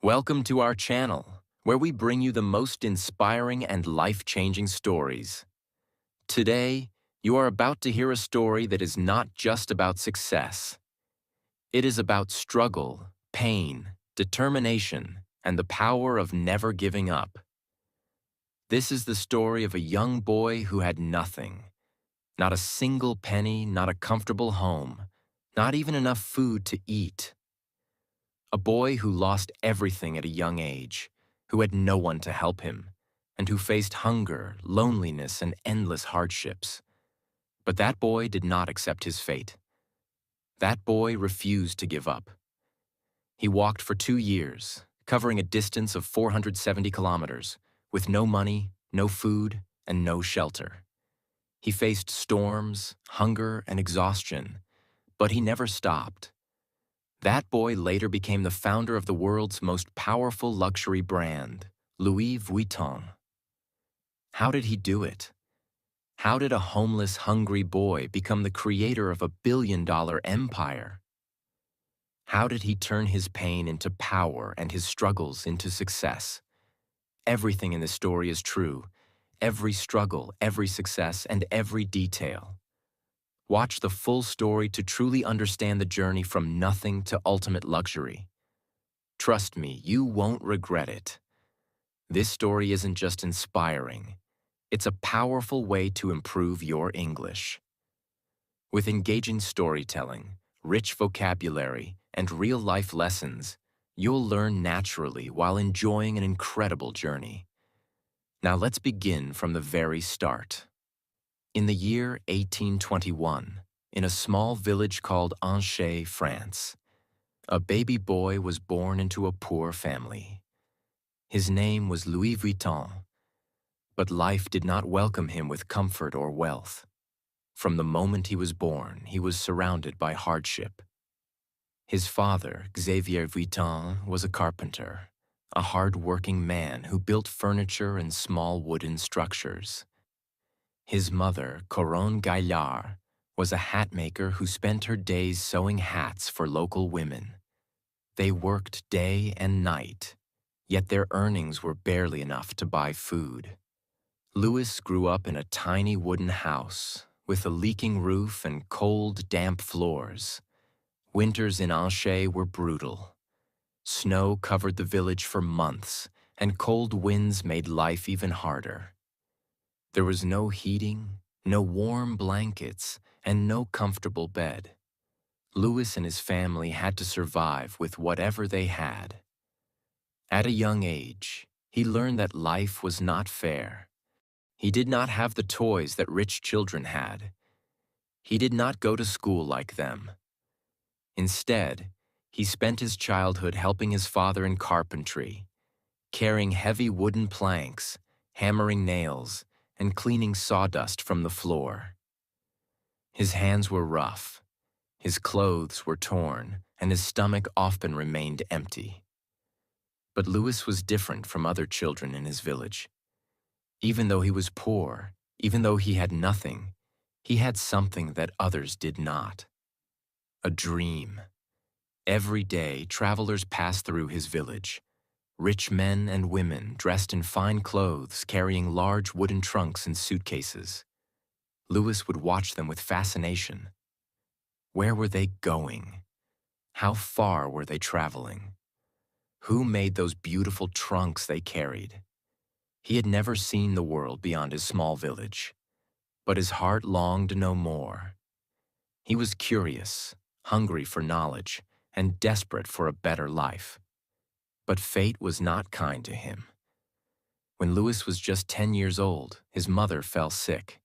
Welcome to our channel, where we bring you the most inspiring and life-changing stories. Today, you are about to hear a story that is not just about success. It is about struggle, pain, determination, and the power of never giving up. This is the story of a young boy who had nothing. Not a single penny, not a comfortable home, not even enough food to eat. A boy who lost everything at a young age, who had no one to help him, and who faced hunger, loneliness, and endless hardships. But that boy did not accept his fate. That boy refused to give up. He walked for 2 years, covering a distance of 470 kilometers, with no money, no food, and no shelter. He faced storms, hunger, and exhaustion, but he never stopped. That boy later became the founder of the world's most powerful luxury brand, Louis Vuitton. How did he do it? How did a homeless, hungry boy become the creator of a billion-dollar empire? How did he turn his pain into power and his struggles into success? Everything in this story is true. Every struggle, every success, and every detail. Watch the full story to truly understand the journey from nothing to ultimate luxury. Trust me, you won't regret it. This story isn't just inspiring. It's a powerful way to improve your English. With engaging storytelling, rich vocabulary, and real-life lessons, you'll learn naturally while enjoying an incredible journey. Now let's begin from the very start. In the year 1821, in a small village called Angers, France, a baby boy was born into a poor family. His name was Louis Vuitton, but life did not welcome him with comfort or wealth. From the moment he was born, he was surrounded by hardship. His father, Xavier Vuitton, was a carpenter, a hard-working man who built furniture and small wooden structures. His mother, Coronne Gaillard, was a hat maker who spent her days sewing hats for local women. They worked day and night, yet their earnings were barely enough to buy food. Louis grew up in a tiny wooden house with a leaking roof and cold, damp floors. Winters in Angers were brutal. Snow covered the village for months, and cold winds made life even harder. There was no heating, no warm blankets, and no comfortable bed. Louis and his family had to survive with whatever they had. At a young age, he learned that life was not fair. He did not have the toys that rich children had. He did not go to school like them. Instead, he spent his childhood helping his father in carpentry, carrying heavy wooden planks, hammering nails, and cleaning sawdust from the floor. His hands were rough, his clothes were torn, and his stomach often remained empty. But Louis was different from other children in his village. Even though he was poor, even though he had nothing, he had something that others did not. A dream. Every day, travelers passed through his village. Rich men and women dressed in fine clothes, carrying large wooden trunks and suitcases. Louis would watch them with fascination. Where were they going? How far were they traveling? Who made those beautiful trunks they carried? He had never seen the world beyond his small village, but his heart longed to know more. He was curious, hungry for knowledge, and desperate for a better life. But fate was not kind to him. When Louis was just 10 years old, his mother fell sick.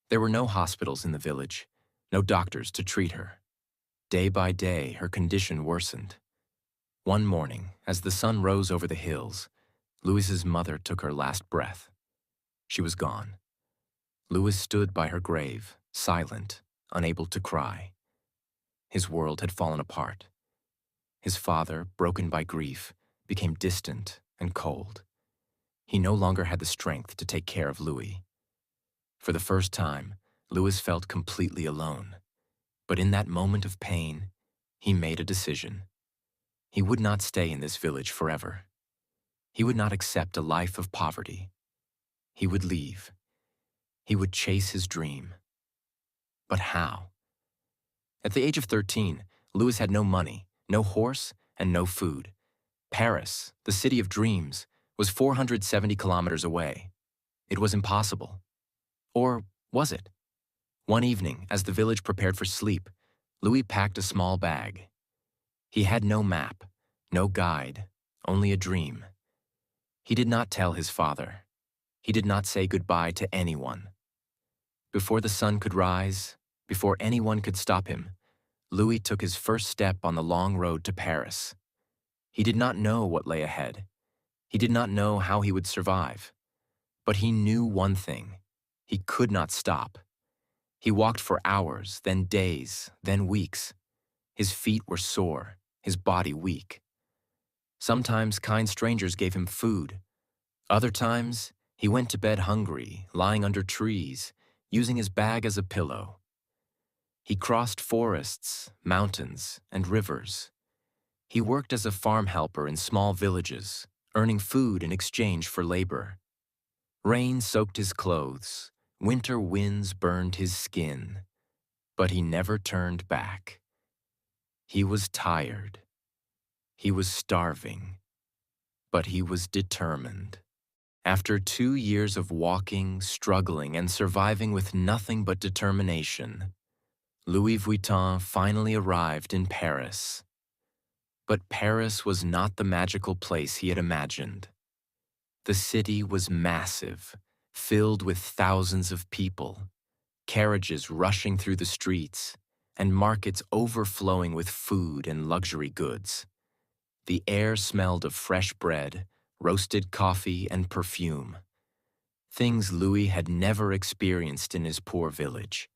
There were no hospitals in the village, no doctors to treat her. Day by day, her condition worsened. One morning, as the sun rose over the hills, Louis's mother took her last breath. She was gone. Louis stood by her grave, silent, unable to cry. His world had fallen apart. His father, broken by grief, became distant and cold. He no longer had the strength to take care of Louis. For the first time, Louis felt completely alone. But in that moment of pain, he made a decision. He would not stay in this village forever. He would not accept a life of poverty. He would leave. He would chase his dream. But how? At the age of 13, Louis had no money, no horse, and no food. Paris, the city of dreams, was 470 kilometers away. It was impossible. Or was it? One evening, as the village prepared for sleep, Louis packed a small bag. He had no map, no guide, only a dream. He did not tell his father. He did not say goodbye to anyone. Before the sun could rise, before anyone could stop him, Louis took his first step on the long road to Paris. He did not know what lay ahead. He did not know how he would survive. But he knew one thing. He could not stop. He walked for hours, then days, then weeks. His feet were sore, his body weak. Sometimes kind strangers gave him food. Other times, he went to bed hungry, lying under trees, using his bag as a pillow. He crossed forests, mountains, and rivers. He worked as a farm helper in small villages, earning food in exchange for labor. Rain soaked his clothes, winter winds burned his skin, but he never turned back. He was tired. He was starving, but he was determined. After 2 years of walking, struggling, and surviving with nothing but determination, Louis Vuitton finally arrived in Paris. But Paris was not the magical place he had imagined. The city was massive, filled with thousands of people, carriages rushing through the streets, and markets overflowing with food and luxury goods. The air smelled of fresh bread, roasted coffee, and perfume. Things Louis had never experienced in his poor village.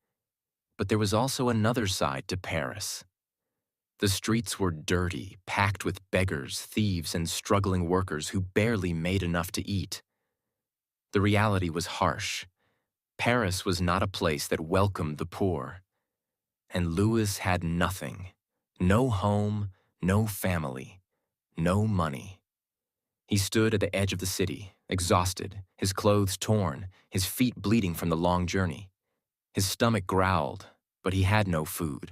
But there was also another side to Paris. The streets were dirty, packed with beggars, thieves, and struggling workers who barely made enough to eat. The reality was harsh. Paris was not a place that welcomed the poor. And Louis had nothing. No home, no family, no money. He stood at the edge of the city, exhausted, his clothes torn, his feet bleeding from the long journey. His stomach growled, but he had no food.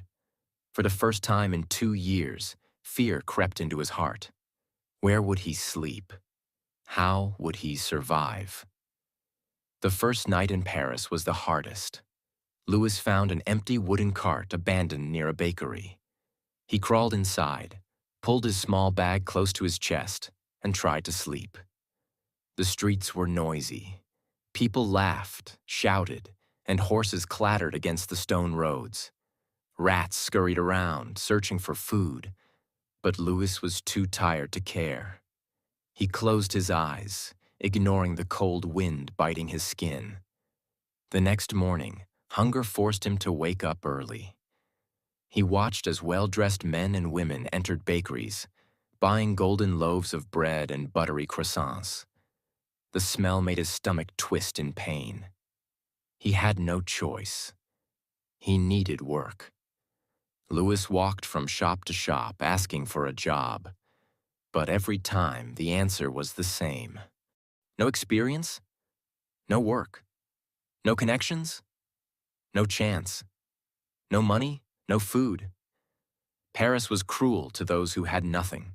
For the first time in 2 years, fear crept into his heart. Where would he sleep? How would he survive? The first night in Paris was the hardest. Louis found an empty wooden cart abandoned near a bakery. He crawled inside, pulled his small bag close to his chest, and tried to sleep. The streets were noisy. People laughed, shouted, and horses clattered against the stone roads. Rats scurried around, searching for food, but Louis was too tired to care. He closed his eyes, ignoring the cold wind biting his skin. The next morning, hunger forced him to wake up early. He watched as well-dressed men and women entered bakeries, buying golden loaves of bread and buttery croissants. The smell made his stomach twist in pain. He had no choice. He needed work. Louis walked from shop to shop asking for a job, but every time the answer was the same. No experience, no work, no connections, no chance, no money, no food. Paris was cruel to those who had nothing.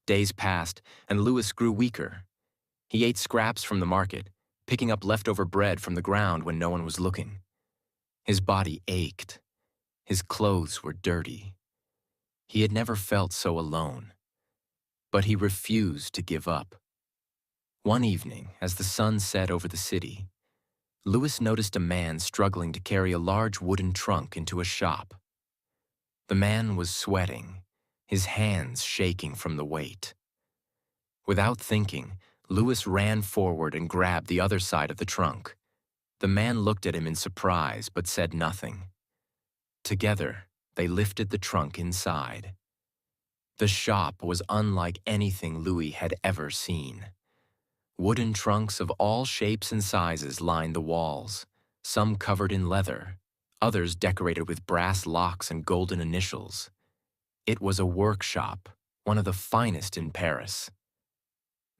Days passed, and Louis grew weaker. He ate scraps from the market, picking up leftover bread from the ground when no one was looking. His body ached. His clothes were dirty. He had never felt so alone. But he refused to give up. One evening, as the sun set over the city, Louis noticed a man struggling to carry a large wooden trunk into a shop. The man was sweating, his hands shaking from the weight. Without thinking, Louis ran forward and grabbed the other side of the trunk. The man looked at him in surprise but said nothing. Together, they lifted the trunk inside. The shop was unlike anything Louis had ever seen. Wooden trunks of all shapes and sizes lined the walls, some covered in leather, others decorated with brass locks and golden initials. It was a workshop, one of the finest in Paris.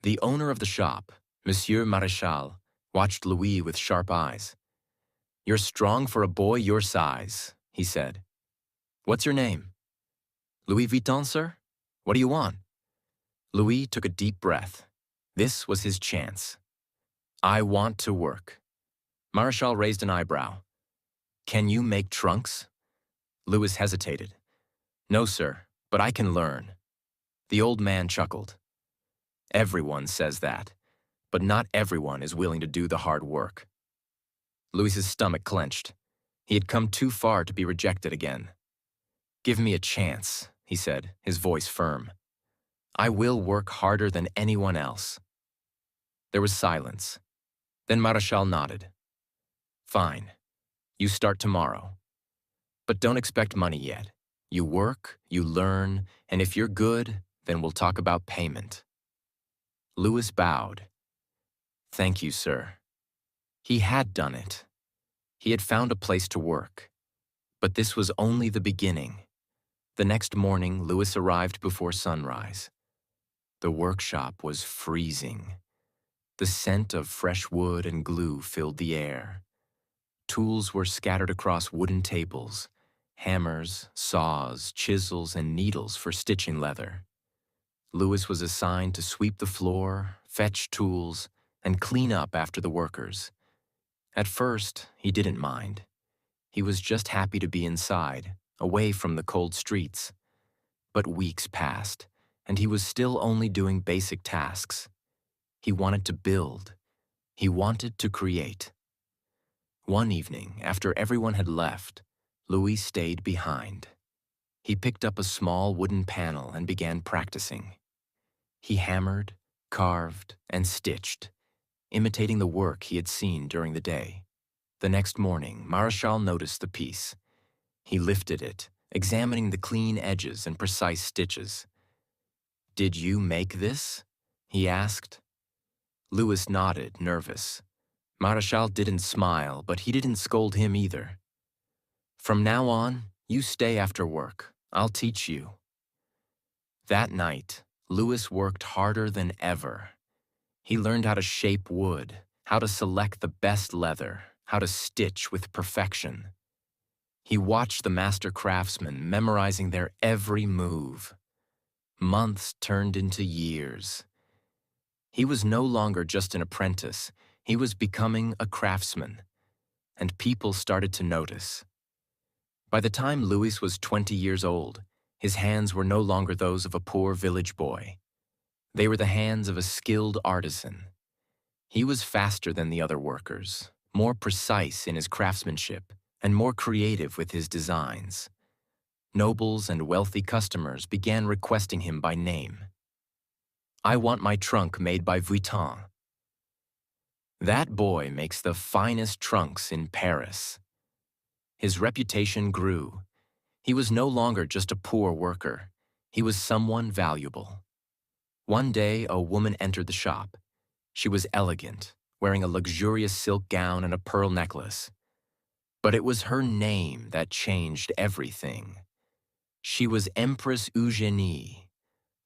The owner of the shop, Monsieur Maréchal, watched Louis with sharp eyes. "You're strong for a boy your size," he said. "What's your name?" "Louis Vuitton, sir? What do you want?" Louis took a deep breath. This was his chance. "I want to work." Maréchal raised an eyebrow. "Can you make trunks?" Louis hesitated. "No, sir, but I can learn." The old man chuckled. "Everyone says that, but not everyone is willing to do the hard work." Louis's stomach clenched. He had come too far to be rejected again. "Give me a chance," he said, his voice firm. "I will work harder than anyone else." There was silence. Then Maréchal nodded. "Fine. You start tomorrow. But don't expect money yet. You work, you learn, and if you're good, then we'll talk about payment." Louis bowed. "Thank you, sir." He had done it. He had found a place to work. But this was only the beginning. The next morning, Louis arrived before sunrise. The workshop was freezing. The scent of fresh wood and glue filled the air. Tools were scattered across wooden tables: hammers, saws, chisels, and needles for stitching leather. Louis was assigned to sweep the floor, fetch tools, and clean up after the workers. At first, he didn't mind. He was just happy to be inside, away from the cold streets. But weeks passed, and he was still only doing basic tasks. He wanted to build. He wanted to create. One evening, after everyone had left, Louis stayed behind. He picked up a small wooden panel and began practicing. He hammered, carved, and stitched, imitating the work he had seen during the day. The next morning, Maréchal noticed the piece. He lifted it, examining the clean edges and precise stitches. "Did you make this?" he asked. Louis nodded, nervous. Maréchal didn't smile, but he didn't scold him either. "From now on, you stay after work. I'll teach you." That night, Louis worked harder than ever. He learned how to shape wood, how to select the best leather, how to stitch with perfection. He watched the master craftsmen memorizing their every move. Months turned into years. He was no longer just an apprentice. He was becoming a craftsman, and people started to notice. By the time Louis was 20 years old, his hands were no longer those of a poor village boy. They were the hands of a skilled artisan. He was faster than the other workers, more precise in his craftsmanship, and more creative with his designs. Nobles and wealthy customers began requesting him by name. "I want my trunk made by Vuitton." "That boy makes the finest trunks in Paris." His reputation grew. He was no longer just a poor worker. He was someone valuable. One day, a woman entered the shop. She was elegant, wearing a luxurious silk gown and a pearl necklace. But it was her name that changed everything. She was Empress Eugénie,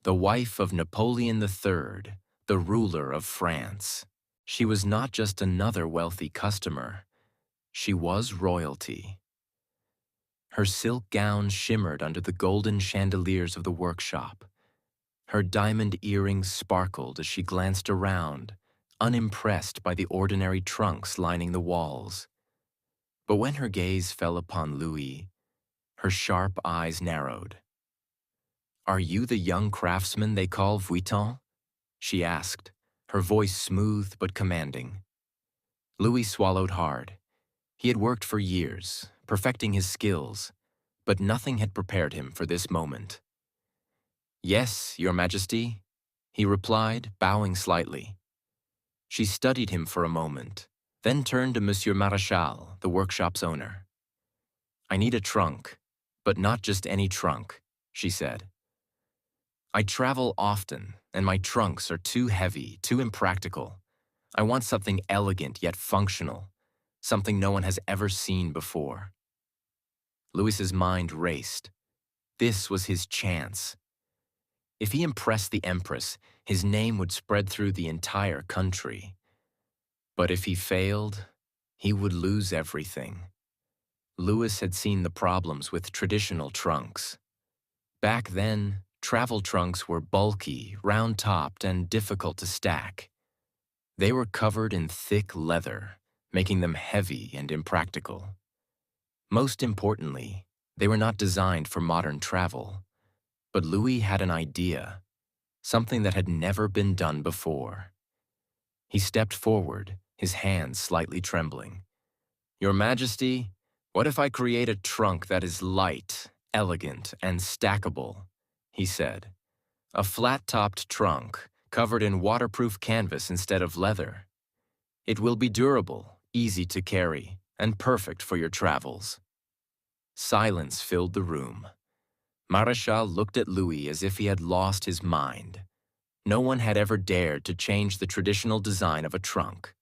the wife of Napoleon III, the ruler of France. She was not just another wealthy customer. She was royalty. Her silk gown shimmered under the golden chandeliers of the workshop. Her diamond earrings sparkled as she glanced around, unimpressed by the ordinary trunks lining the walls. But when her gaze fell upon Louis, her sharp eyes narrowed. "Are you the young craftsman they call Vuitton?" she asked, her voice smooth but commanding. Louis swallowed hard. He had worked for years, perfecting his skills, but nothing had prepared him for this moment. "Yes, Your Majesty," he replied, bowing slightly. She studied him for a moment, then turned to Monsieur Maréchal, the workshop's owner. "I need a trunk, but not just any trunk," she said. "I travel often, and my trunks are too heavy, too impractical. I want something elegant yet functional, something no one has ever seen before." Louis's mind raced. This was his chance. If he impressed the Empress, his name would spread through the entire country. But if he failed, he would lose everything. Louis had seen the problems with traditional trunks. Back then, travel trunks were bulky, round-topped, and difficult to stack. They were covered in thick leather, making them heavy and impractical. Most importantly, they were not designed for modern travel. But Louis had an idea, something that had never been done before. He stepped forward, his hands slightly trembling. "Your Majesty, what if I create a trunk that is light, elegant, and stackable?" he said. "A flat-topped trunk, covered in waterproof canvas instead of leather. It will be durable, easy to carry, and perfect for your travels." Silence filled the room. Marechal looked at Louis as if he had lost his mind. No one had ever dared to change the traditional design of a trunk.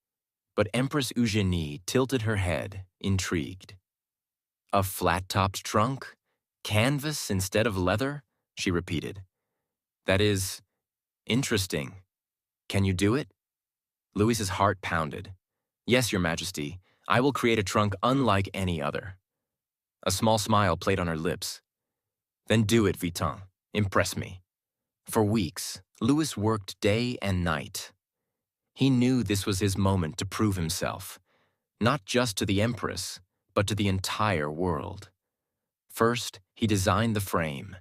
But Empress Eugénie tilted her head, intrigued. "A flat-topped trunk? Canvas instead of leather?" she repeated. "That is interesting. Can you do it?" Louis's heart pounded. "Yes, Your Majesty. I will create a trunk unlike any other." A small smile played on her lips. "Then do it, Vuitton. Impress me." For weeks, Louis worked day and night. He knew this was his moment to prove himself, not just to the Empress, but to the entire world. First, he designed the frame.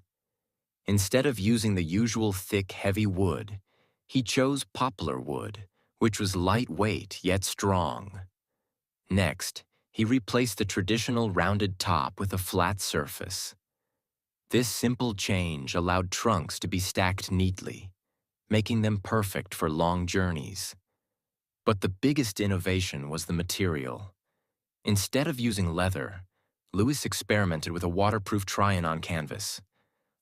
Instead of using the usual thick, heavy wood, he chose poplar wood, which was lightweight yet strong. Next, he replaced the traditional rounded top with a flat surface. This simple change allowed trunks to be stacked neatly, making them perfect for long journeys. But the biggest innovation was the material. Instead of using leather, Louis experimented with a waterproof try-on canvas,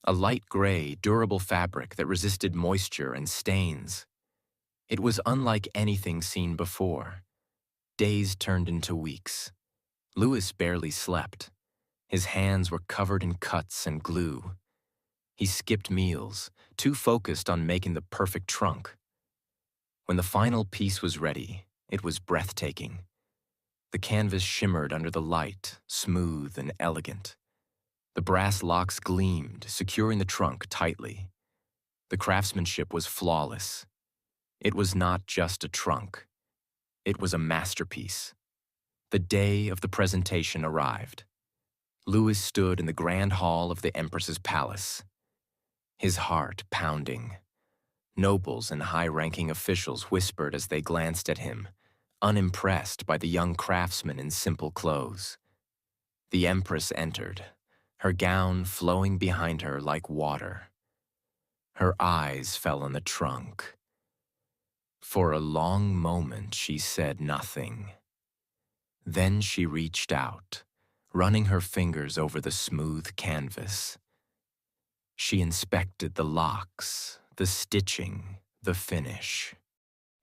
a light gray, durable fabric that resisted moisture and stains. It was unlike anything seen before. Days turned into weeks. Louis barely slept. His hands were covered in cuts and glue. He skipped meals, too focused on making the perfect trunk. When the final piece was ready, it was breathtaking. The canvas shimmered under the light, smooth and elegant. The brass locks gleamed, securing the trunk tightly. The craftsmanship was flawless. It was not just a trunk. It was a masterpiece. The day of the presentation arrived. Louis stood in the grand hall of the Empress's palace, his heart pounding. Nobles and high-ranking officials whispered as they glanced at him, unimpressed by the young craftsman in simple clothes. The Empress entered, her gown flowing behind her like water. Her eyes fell on the trunk. For a long moment, she said nothing. Then she reached out, running her fingers over the smooth canvas. She inspected the locks, the stitching, the finish.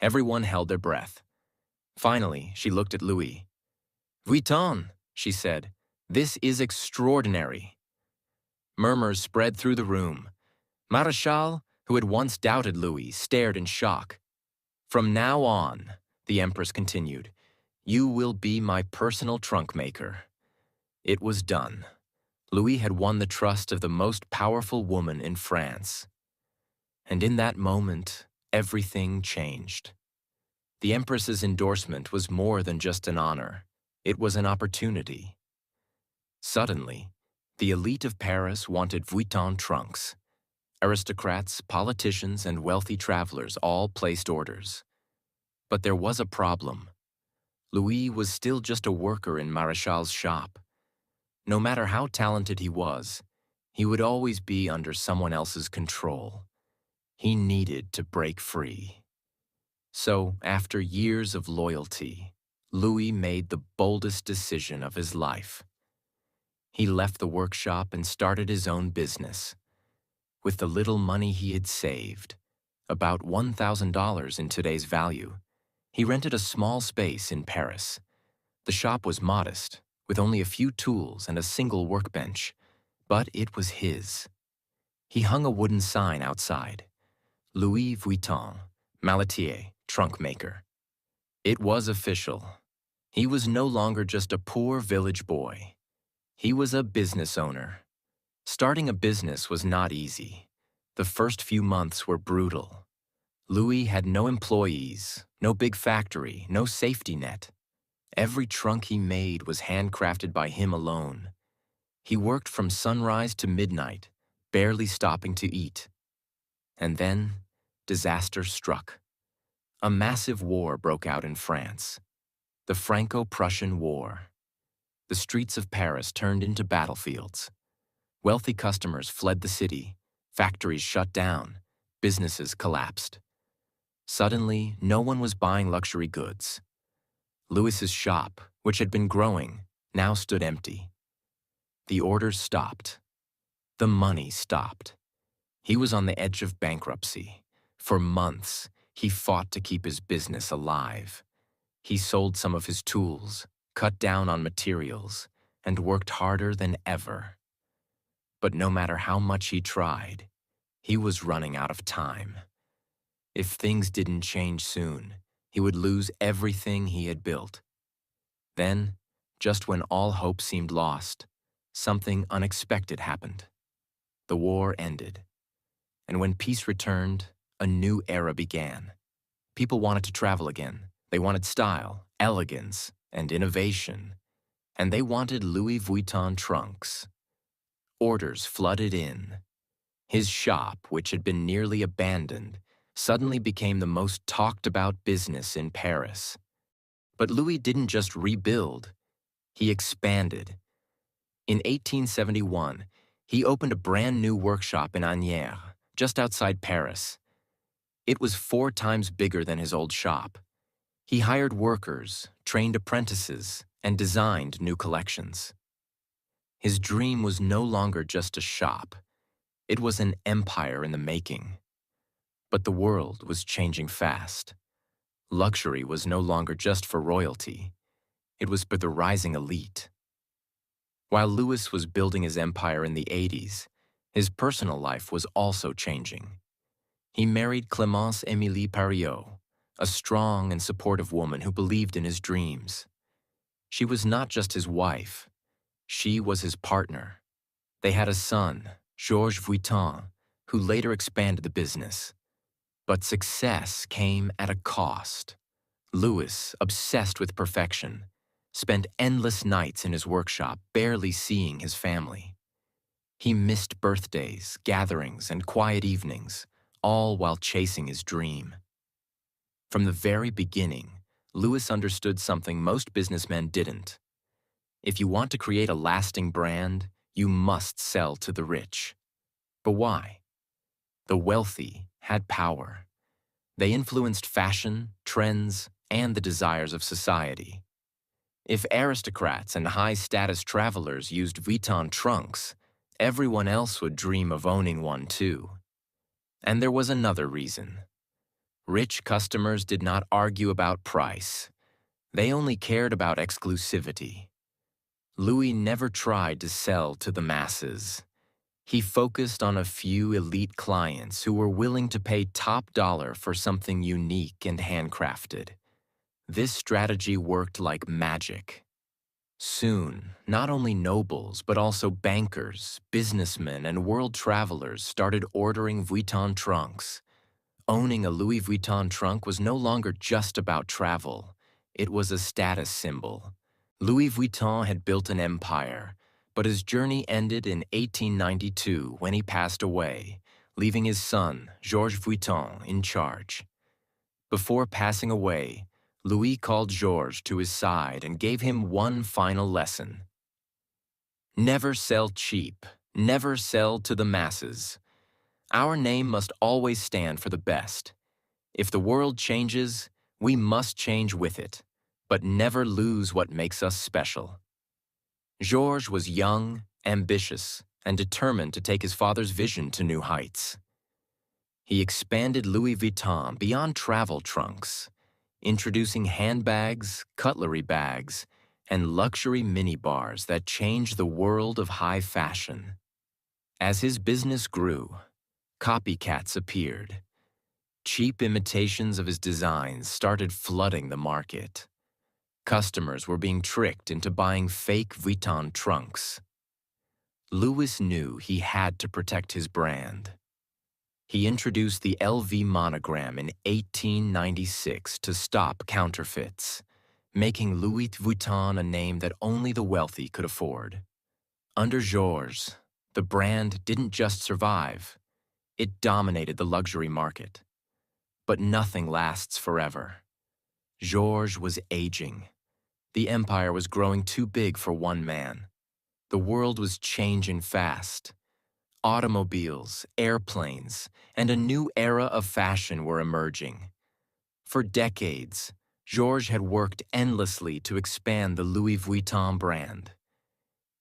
Everyone held their breath. Finally, she looked at Louis. "Vuitton," she said, "this is extraordinary." Murmurs spread through the room. Marechal, who had once doubted Louis, stared in shock. "From now on," the Empress continued, "you will be my personal trunk maker." It was done. Louis had won the trust of the most powerful woman in France. And in that moment, everything changed. The Empress's endorsement was more than just an honor. It was an opportunity. Suddenly, the elite of Paris wanted Vuitton trunks. Aristocrats, politicians, and wealthy travelers all placed orders. But there was a problem. Louis was still just a worker in Marechal's shop. No matter how talented he was, he would always be under someone else's control. He needed to break free. So, after years of loyalty, Louis made the boldest decision of his life. He left the workshop and started his own business. With the little money he had saved, about $1,000 in today's value, he rented a small space in Paris. The shop was modest, with only a few tools and a single workbench, but it was his. He hung a wooden sign outside: Louis Vuitton, Malatier, trunk maker. It was official. He was no longer just a poor village boy. He was a business owner. Starting a business was not easy. The first few months were brutal. Louis had no employees, no big factory, no safety net. Every trunk he made was handcrafted by him alone. He worked from sunrise to midnight, barely stopping to eat. And then, disaster struck. A massive war broke out in France. The Franco-Prussian War. The streets of Paris turned into battlefields. Wealthy customers fled the city, factories shut down, businesses collapsed. Suddenly, no one was buying luxury goods. Louis's shop, which had been growing, now stood empty. The orders stopped. The money stopped. He was on the edge of bankruptcy. For months, he fought to keep his business alive. He sold some of his tools, cut down on materials, and worked harder than ever. But no matter how much he tried, he was running out of time. If things didn't change soon, he would lose everything he had built. Then, just when all hope seemed lost, something unexpected happened. The war ended. And when peace returned, a new era began. People wanted to travel again. They wanted style, elegance, and innovation. And they wanted Louis Vuitton trunks. Orders flooded in. His shop, which had been nearly abandoned, suddenly became the most talked-about business in Paris. But Louis didn't just rebuild, he expanded. In 1871, he opened a brand new workshop in Agnières, just outside Paris. It was 4 times bigger than his old shop. He hired workers, trained apprentices, and designed new collections. His dream was no longer just a shop. It was an empire in the making. But the world was changing fast. Luxury was no longer just for royalty. It was for the rising elite. While Louis was building his empire in the 80s, his personal life was also changing. He married Clémence Émilie Pariot, a strong and supportive woman who believed in his dreams. She was not just his wife. She was his partner. They had a son, Georges Vuitton, who later expanded the business. But success came at a cost. Louis, obsessed with perfection, spent endless nights in his workshop, barely seeing his family. He missed birthdays, gatherings, and quiet evenings, all while chasing his dream. From the very beginning, Louis understood something most businessmen didn't. If you want to create a lasting brand, you must sell to the rich. But why? The wealthy had power. They influenced fashion, trends, and the desires of society. If aristocrats and high-status travelers used Vuitton trunks, everyone else would dream of owning one too. And there was another reason. Rich customers did not argue about price. They only cared about exclusivity. Louis never tried to sell to the masses. He focused on a few elite clients who were willing to pay top dollar for something unique and handcrafted. This strategy worked like magic. Soon, not only nobles, but also bankers, businessmen, and world travelers started ordering Vuitton trunks. Owning a Louis Vuitton trunk was no longer just about travel. It was a status symbol. Louis Vuitton had built an empire, but his journey ended in 1892 when he passed away, leaving his son, Georges Vuitton, in charge. Before passing away, Louis called Georges to his side and gave him one final lesson. Never sell cheap, never sell to the masses. Our name must always stand for the best. If the world changes, we must change with it, but never lose what makes us special. Georges was young, ambitious, and determined to take his father's vision to new heights. He expanded Louis Vuitton beyond travel trunks, introducing handbags, cutlery bags, and luxury minibars that changed the world of high fashion. As his business grew, copycats appeared. Cheap imitations of his designs started flooding the market. Customers were being tricked into buying fake Vuitton trunks. Louis knew he had to protect his brand. He introduced the LV monogram in 1896 to stop counterfeits, making Louis Vuitton a name that only the wealthy could afford. Under Georges, the brand didn't just survive, it dominated the luxury market. But nothing lasts forever. Georges was aging. The empire was growing too big for one man. The world was changing fast. Automobiles, airplanes, and a new era of fashion were emerging. For decades, Georges had worked endlessly to expand the Louis Vuitton brand.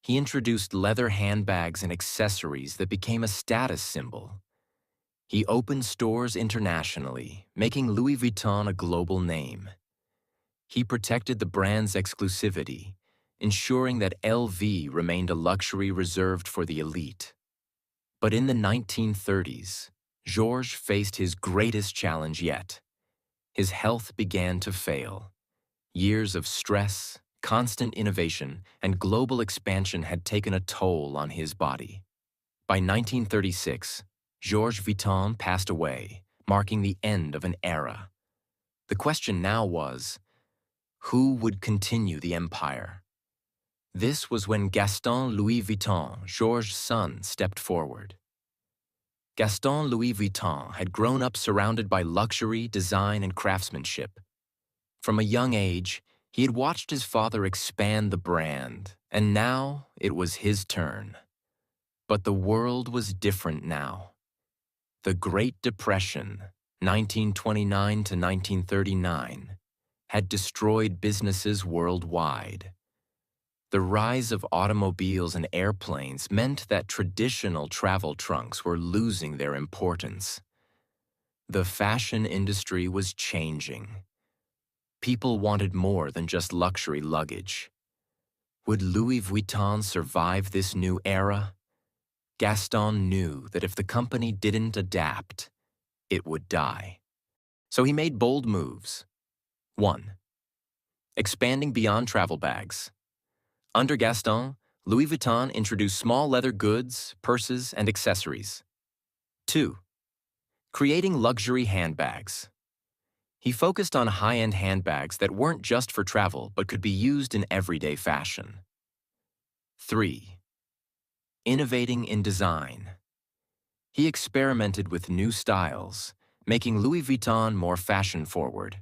He introduced leather handbags and accessories that became a status symbol. He opened stores internationally, making Louis Vuitton a global name. He protected the brand's exclusivity, ensuring that LV remained a luxury reserved for the elite. But in the 1930s, Georges faced his greatest challenge yet. His health began to fail. Years of stress, constant innovation, and global expansion had taken a toll on his body. By 1936, Georges Vuitton passed away, marking the end of an era. The question now was, who would continue the empire? This was when Gaston Louis Vuitton, Georges' son, stepped forward. Gaston Louis Vuitton had grown up surrounded by luxury, design, and craftsmanship. From a young age, he had watched his father expand the brand, and now it was his turn. But the world was different now. The Great Depression, 1929 to 1939, had destroyed businesses worldwide. The rise of automobiles and airplanes meant that traditional travel trunks were losing their importance. The fashion industry was changing. People wanted more than just luxury luggage. Would Louis Vuitton survive this new era? Gaston knew that if the company didn't adapt, it would die. So he made bold moves. 1. Expanding beyond travel bags. Under Gaston, Louis Vuitton introduced small leather goods, purses, and accessories. 2. Creating luxury handbags. He focused on high-end handbags that weren't just for travel but could be used in everyday fashion. 3. Innovating in design. He experimented with new styles, making Louis Vuitton more fashion-forward.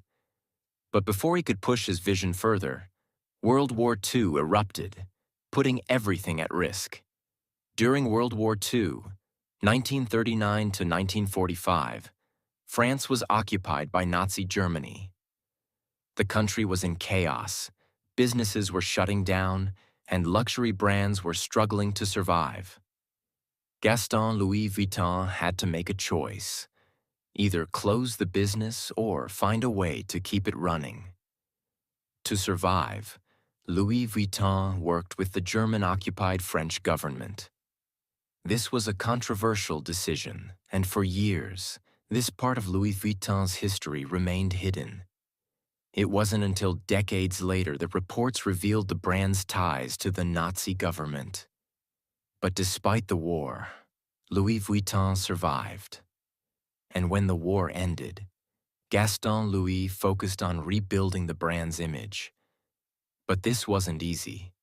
But before he could push his vision further, World War II erupted, putting everything at risk. During World War II, 1939 to 1945, France was occupied by Nazi Germany. The country was in chaos, businesses were shutting down, and luxury brands were struggling to survive. Gaston Louis Vuitton had to make a choice: either close the business or find a way to keep it running. To survive, Louis Vuitton worked with the German-occupied French government. This was a controversial decision, and for years, this part of Louis Vuitton's history remained hidden. It wasn't until decades later that reports revealed the brand's ties to the Nazi government. But despite the war, Louis Vuitton survived. And when the war ended, Gaston Louis focused on rebuilding the brand's image. But this wasn't easy.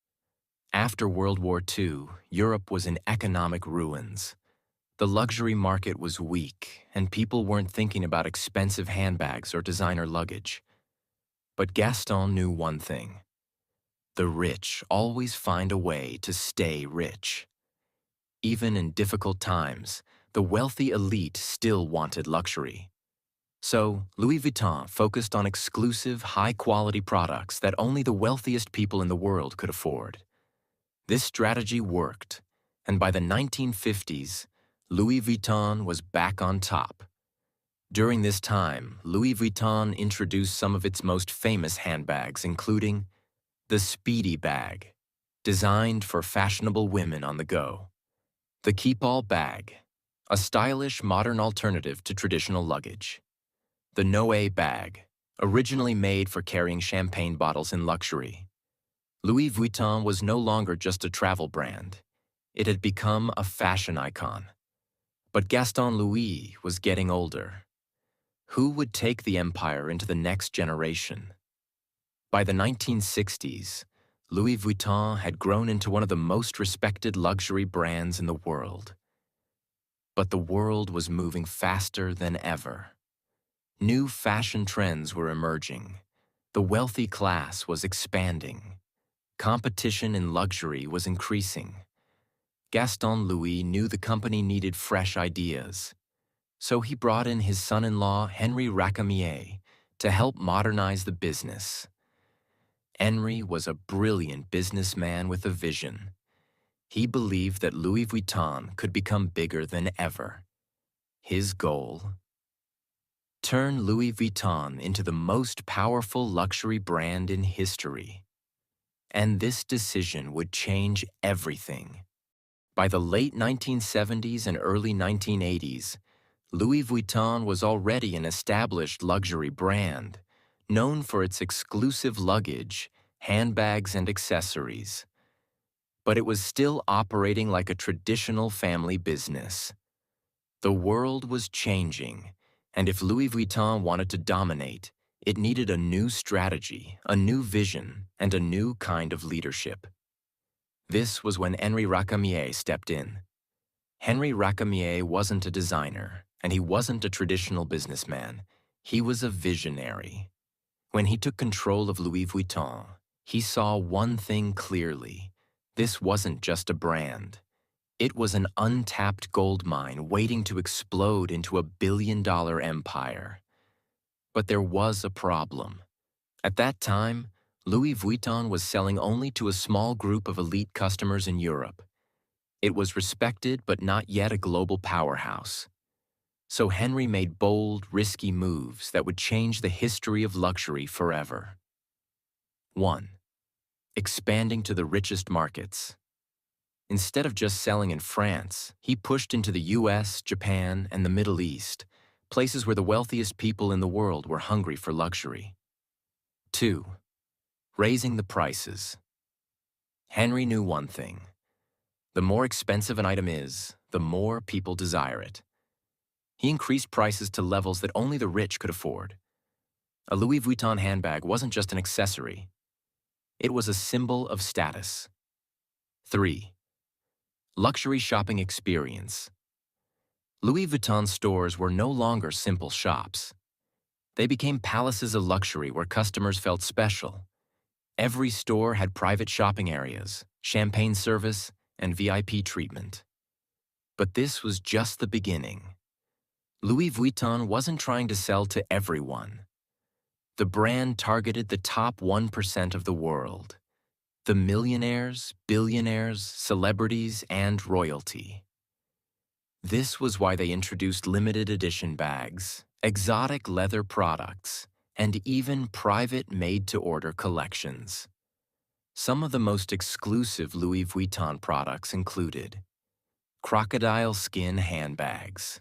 After World War II, Europe was in economic ruins. The luxury market was weak, and people weren't thinking about expensive handbags or designer luggage. But Gaston knew one thing: the rich always find a way to stay rich. Even in difficult times, the wealthy elite still wanted luxury. So, Louis Vuitton focused on exclusive, high-quality products that only the wealthiest people in the world could afford. This strategy worked, and by the 1950s, Louis Vuitton was back on top. During this time, Louis Vuitton introduced some of its most famous handbags, including the Speedy bag, designed for fashionable women on the go; The keep-all bag, a stylish modern alternative to traditional luggage. The Noe bag, originally made for carrying champagne bottles in luxury. Louis Vuitton was no longer just a travel brand. It had become a fashion icon. But Gaston Louis was getting older. Who would take the empire into the next generation? By the 1960s, Louis Vuitton had grown into one of the most respected luxury brands in the world. But the world was moving faster than ever. New fashion trends were emerging. The wealthy class was expanding. Competition in luxury was increasing. Gaston Louis knew the company needed fresh ideas. So he brought in his son-in-law, Henri Racamier, to help modernize the business. Henri was a brilliant businessman with a vision. He believed that Louis Vuitton could become bigger than ever. His goal? Turn Louis Vuitton into the most powerful luxury brand in history. And this decision would change everything. By the late 1970s and early 1980s, Louis Vuitton was already an established luxury brand, known for its exclusive luggage, handbags, and accessories. But it was still operating like a traditional family business. The world was changing, and if Louis Vuitton wanted to dominate, it needed a new strategy, a new vision, and a new kind of leadership. This was when Henri Racamier stepped in. Henri Racamier wasn't a designer, and he wasn't a traditional businessman. He was a visionary. When he took control of Louis Vuitton, he saw one thing clearly. This wasn't just a brand. It was an untapped gold mine waiting to explode into a billion-dollar empire. But there was a problem. At that time, Louis Vuitton was selling only to a small group of elite customers in Europe. It was respected but not yet a global powerhouse. So Henri made bold, risky moves that would change the history of luxury forever. 1. Expanding to the richest markets. Instead of just selling in France, he pushed into the US, Japan, and the Middle East, places where the wealthiest people in the world were hungry for luxury. 2. Raising the prices. Henri knew one thing. The more expensive an item is, the more people desire it. He increased prices to levels that only the rich could afford. A Louis Vuitton handbag wasn't just an accessory. It was a symbol of status. 3. Luxury shopping experience. Louis Vuitton stores were no longer simple shops. They became palaces of luxury where customers felt special. Every store had private shopping areas, champagne service, and VIP treatment. But this was just the beginning. Louis Vuitton wasn't trying to sell to everyone. The brand targeted the top 1% of the world. The millionaires, billionaires, celebrities, and royalty. This was why they introduced limited edition bags, exotic leather products, and even private made-to-order collections. Some of the most exclusive Louis Vuitton products included crocodile skin handbags.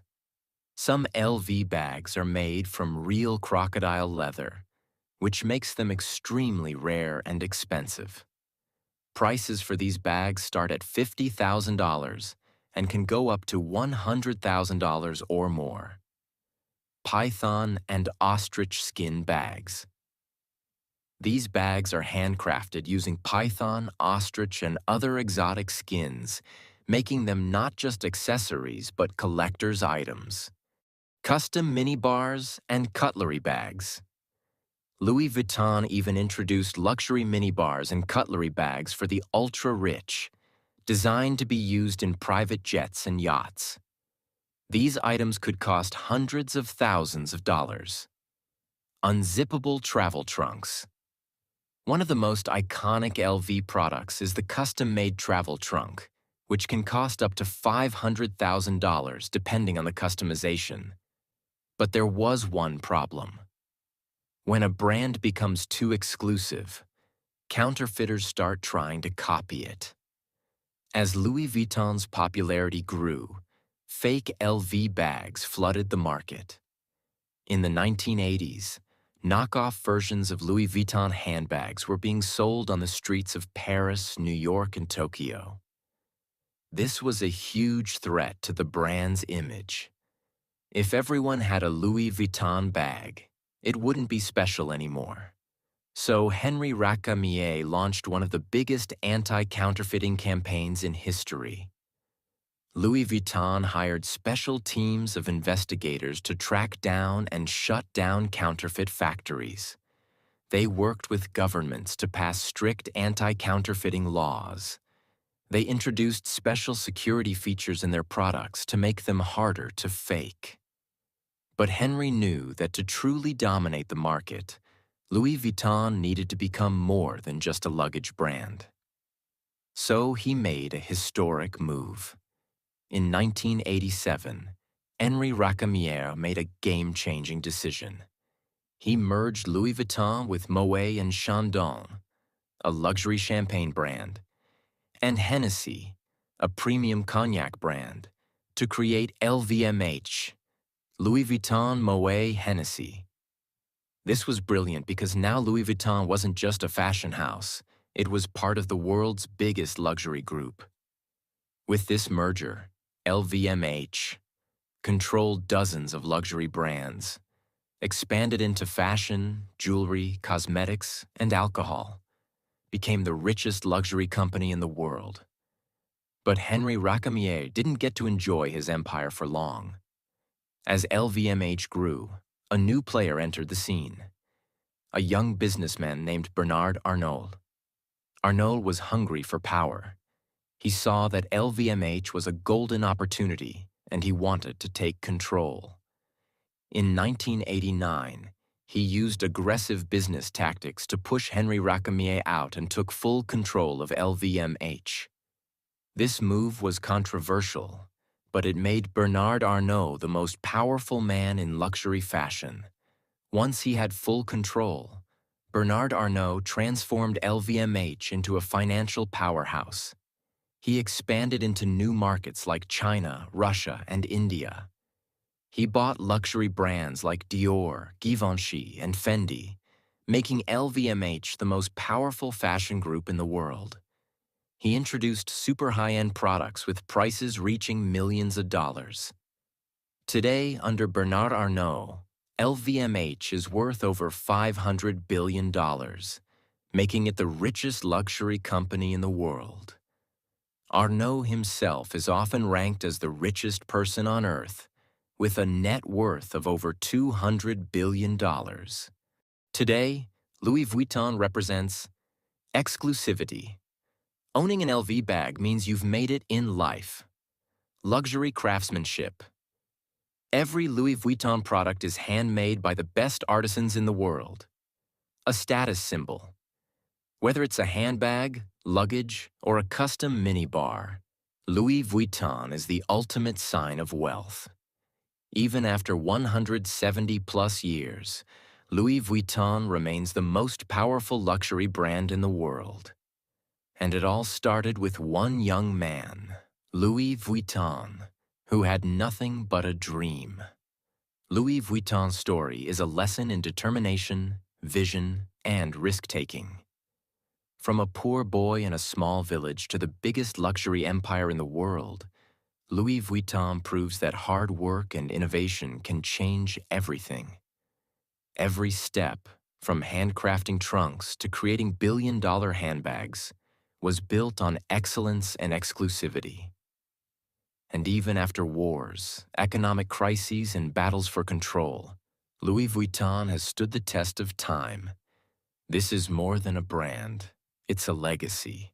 Some LV bags are made from real crocodile leather, which makes them extremely rare and expensive. Prices for these bags start at $50,000 and can go up to $100,000 or more. Python and ostrich skin bags. These bags are handcrafted using python, ostrich, and other exotic skins, making them not just accessories but collector's items. Custom mini bars and cutlery bags. Louis Vuitton even introduced luxury mini bars and cutlery bags for the ultra-rich, designed to be used in private jets and yachts. These items could cost hundreds of thousands of dollars. Unzippable travel trunks. One of the most iconic LV products is the custom-made travel trunk, which can cost up to $500,000 depending on the customization. But there was one problem. When a brand becomes too exclusive, counterfeiters start trying to copy it. As Louis Vuitton's popularity grew, fake LV bags flooded the market. In the 1980s, knockoff versions of Louis Vuitton handbags were being sold on the streets of Paris, New York, and Tokyo. This was a huge threat to the brand's image. If everyone had a Louis Vuitton bag, it wouldn't be special anymore. So Henri Racamier launched one of the biggest anti-counterfeiting campaigns in history. Louis Vuitton hired special teams of investigators to track down and shut down counterfeit factories. They worked with governments to pass strict anti-counterfeiting laws. They introduced special security features in their products to make them harder to fake. But Henry knew that to truly dominate the market, Louis Vuitton needed to become more than just a luggage brand. So he made a historic move. In 1987, Henri Racamier made a game-changing decision. He merged Louis Vuitton with Moet and Chandon, a luxury champagne brand, and Hennessy, a premium cognac brand, to create LVMH, Louis Vuitton Moet Hennessy. This was brilliant because now Louis Vuitton wasn't just a fashion house, it was part of the world's biggest luxury group. With this merger, LVMH controlled dozens of luxury brands, expanded into fashion, jewelry, cosmetics, and alcohol, became the richest luxury company in the world. But Henri Racamier didn't get to enjoy his empire for long. As LVMH grew, a new player entered the scene, a young businessman named Bernard Arnault. Arnault was hungry for power. He saw that LVMH was a golden opportunity, and he wanted to take control. In 1989, he used aggressive business tactics to push Henri Racamier out and took full control of LVMH. This move was controversial, but it made Bernard Arnault the most powerful man in luxury fashion. Once he had full control, Bernard Arnault transformed LVMH into a financial powerhouse. He expanded into new markets like China, Russia, and India. He bought luxury brands like Dior, Givenchy, and Fendi, making LVMH the most powerful fashion group in the world. He introduced super high-end products with prices reaching millions of dollars. Today, under Bernard Arnault, LVMH is worth over $500 billion, making it the richest luxury company in the world. Arnault himself is often ranked as the richest person on earth, with a net worth of over $200 billion. Today, Louis Vuitton represents exclusivity. Owning an LV bag means you've made it in life. Luxury craftsmanship. Every Louis Vuitton product is handmade by the best artisans in the world. A status symbol. Whether it's a handbag, luggage, or a custom minibar, Louis Vuitton is the ultimate sign of wealth. Even after 170-plus years, Louis Vuitton remains the most powerful luxury brand in the world. And it all started with one young man, Louis Vuitton, who had nothing but a dream. Louis Vuitton's story is a lesson in determination, vision, and risk-taking. From a poor boy in a small village to the biggest luxury empire in the world, Louis Vuitton proves that hard work and innovation can change everything. Every step, from handcrafting trunks to creating billion-dollar handbags, was built on excellence and exclusivity. And even after wars, economic crises, and battles for control, Louis Vuitton has stood the test of time. This is more than a brand, it's a legacy.